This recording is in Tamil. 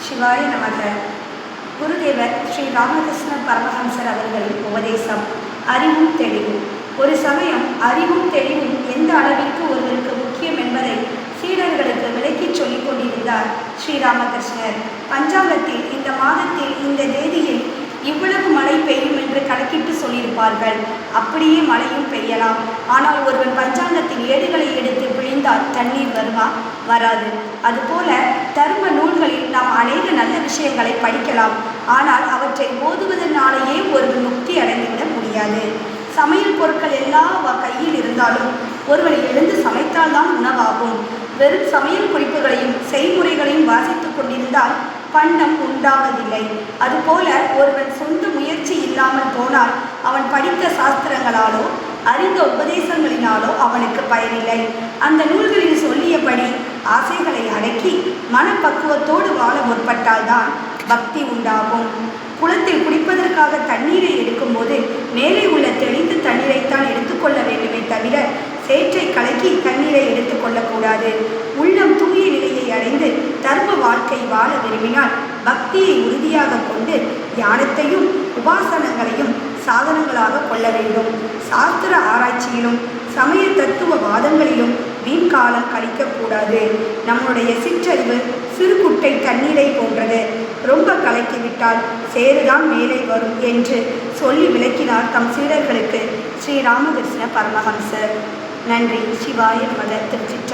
சிவாய நமக. குருதேவர் ஸ்ரீ ராமகிருஷ்ண பரமஹம்சர் அவர்களின் உபதேசம் அறிவும் தெளிவும். ஒரு சமயம் அறிவும் தெளிவும் எந்த அளவிற்கு ஒருவருக்கு முக்கியம் என்பதை சீடர்களுக்கு விளக்கிச் சொல்லிக் கொண்டிருந்தார் ஸ்ரீராமகிருஷ்ணர். பஞ்சாங்கத்தில் இந்த மாதத்தில் இந்த தேதியில் இவ்வளவு மழை பெய்யும் என்று கணக்கிட்டு சொல்லியிருப்பார்கள். அப்படியே மழையும் பெய்யலாம். ஆனால் ஒருவன் பஞ்சாங்கத்தின் ஏடுகளை எடுத்து பிழிந்தால் தண்ணீர் வருமா? வராது. அதுபோல தர்ம நூல்களில் நாம் அநேக நல்ல விஷயங்களை படிக்கலாம். ஆனால் அவற்றை ஓதுவதனாலேயே ஒருவன் முக்தி அடைந்துவிட முடியாது. சமையல் பொருட்கள் எல்லாம் கையில் இருந்தாலும் ஒருவன் எழுந்து சமைத்தால்தான் உணவாகும். வெறும் சமையல் குறிப்புகளையும் செய்முறைகளையும் வாசித்துக் கொண்டிருந்தால் பண்டம் உண்டாவதில்லை. அதுபோல ஒருவன் சொந்த முயற்சி இல்லாமல் போனால் அவன் படித்த சாஸ்திரங்களாலோ அறிந்த உபதேசங்களினாலோ அவனுக்கு பயனில்லை. அந்த நூல்களில் சொல்லியபடி ஆசைகளை அடக்கி மனப்பக்குவத்தோடு வாழ முற்பட்டால்தான் பக்தி உண்டாகும். குளத்தில் குடிப்பதற்காக தண்ணீரை எடுக்கும்போது மேலே உள்ள தெளிந்த தண்ணீரைத்தான் எடுத்துக்கொள்ள வேண்டுமே தவிர சேற்றை கலக்கி தண்ணீரை எடுத்துக்கொள்ளக்கூடாது. உள்ளம் தூய நிலையை அடைந்து தர்ம வாழ்க்கை வாழ விரும்பினால் பக்தியை உறுதியாக கொண்டு தியானத்தையும் உபாசனங்களையும் சாதனங்களாக கொள்ள வேண்டும். சாஸ்திர ஆராய்ச்சியிலும் சமய தத்துவ வாதங்களிலும் வீண் காலம் கழிக்கக்கூடாது. நம்முடைய சிற்றறிவு சிறுகுட்டை தண்ணீரை போன்றது. ரொம்ப கலக்கிவிட்டால் சேருதான் மேலே வரும் என்று சொல்லி விளக்கினார் தம் சீடர்களுக்கு ஸ்ரீ ராமகிருஷ்ண பரமஹம்சர். நன்றி. சிவாய நமக. திருச்சிற்றம்பலம்.